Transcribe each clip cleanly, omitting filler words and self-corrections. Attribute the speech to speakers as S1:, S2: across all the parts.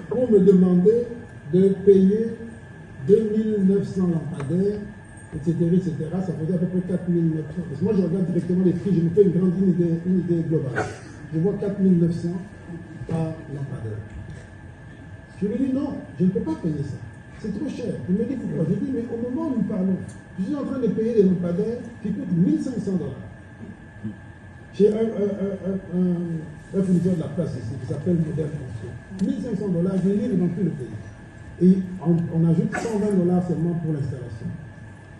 S1: pour me demander de payer 2900 lampadaires, etc., etc. Ça faisait à peu près 4900. Parce que moi, je regarde directement les prix, je me fais une idée globale. Je vois 4900 par lampadaire. Je lui dis non, je ne peux pas payer ça. C'est trop cher. Il me dit pourquoi. Je dis mais au moment où nous parlons, je suis en train de payer des lampadaires qui coûtent 1500 $. J'ai un fournisseur de la place ici qui s'appelle Modern Construction. 1500 $, je livre dans tout le pays. Et on ajoute 120 $ seulement pour l'installation.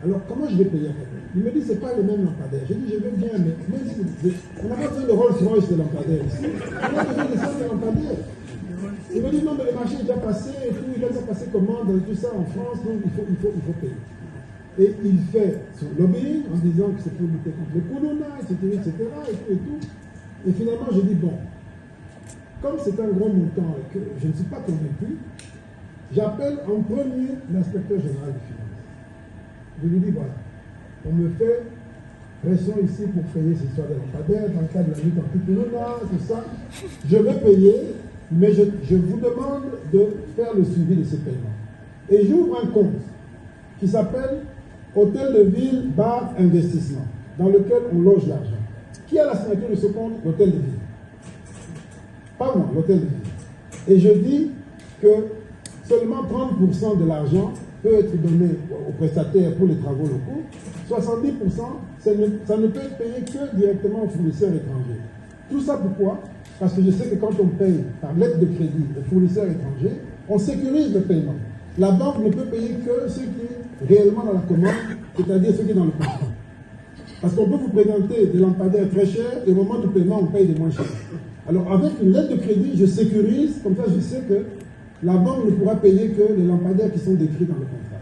S1: Alors comment je vais payer à quelqu'un? Il me dit c'est pas les mêmes lampadaires. Je dis je veux bien, mais même si on n'a pas besoin de Rolls-Royce de lampadaires ici. On a besoin de ça de lampadaires. Il me dit non, mais le marché est déjà passé et tout, il a déjà passé commande, tout ça en France, donc il faut payer. Et il fait son lobbying en disant que c'est pour lutter contre le corona, etc., etc., et tout. Et finalement, je dis bon, comme c'est un gros montant et que je ne suis pas convaincu, j'appelle en premier l'inspecteur général des finances. Je lui dis voilà, on me fait pression ici pour payer ces histoires de lampadaires dans le cadre de la lutte anti-corona, tout ça. Je vais payer, mais je vous demande de faire le suivi de ces paiements. Et j'ouvre un compte qui s'appelle Hôtel de Ville / Investissement, dans lequel on loge l'argent. Qui a la signature de ce compte? L'Hôtel de Ville. Pas moi, l'Hôtel de Ville. Et je dis que seulement 30% de l'argent peut être donné aux prestataires pour les travaux locaux. 70%, ça ne peut être payé que directement aux fournisseurs étrangers. Tout ça pourquoi? Parce que je sais que quand on paye par lettre de crédit aux fournisseurs étrangers, on sécurise le paiement. La banque ne peut payer que ce qui est réellement dans la commande, c'est-à-dire ce qui est dans le contrat. Parce qu'on peut vous présenter des lampadaires très chers et au moment du paiement, on paye des moins chers. Alors avec une lettre de crédit, je sécurise, comme ça je sais que la banque ne pourra payer que les lampadaires qui sont décrits dans le contrat.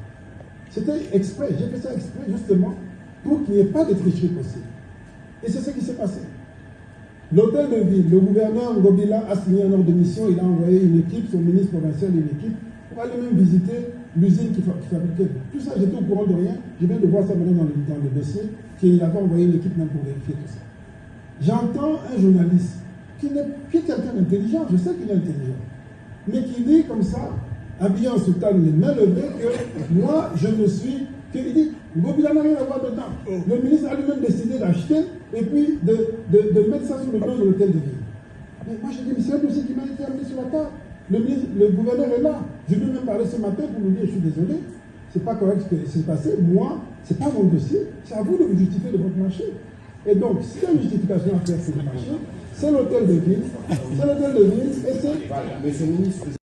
S1: C'était exprès, j'ai fait ça exprès justement pour qu'il n'y ait pas de tricherie possible. Et c'est ce qui s'est passé. L'hôtel de ville, le gouverneur Ngobila a signé un ordre de mission, il a envoyé une équipe, son ministre provincial et une équipe, pour aller même visiter l'usine qui fabriquait. Tout ça, j'étais au courant de rien. Je viens de voir ça maintenant dans le dossier, qu'il avait envoyé une équipe même pour vérifier tout ça. J'entends un journaliste qui est quelqu'un d'intelligent, je sais qu'il est intelligent, mais qui dit comme ça, habillé en soutane, les mains levées, que moi, je ne suis... Il dit, Ngobila n'a rien à voir dedans. Le ministre a lui-même décidé d'acheter et puis de mettre ça sur le dos de l'hôtel de ville. Mais moi, je dis, mais c'est un dossier qui m'a été amené sur la table. Le gouverneur est là. Je lui ai même parlé ce matin pour lui dire, je suis désolé, c'est pas correct ce qui s'est passé. Moi, c'est pas mon dossier. C'est à vous de vous justifier de votre marché. Et donc, s'il y a une justification à faire sur le marché, c'est l'hôtel de ville, et c'est...
S2: Voilà, monsieur le ministre.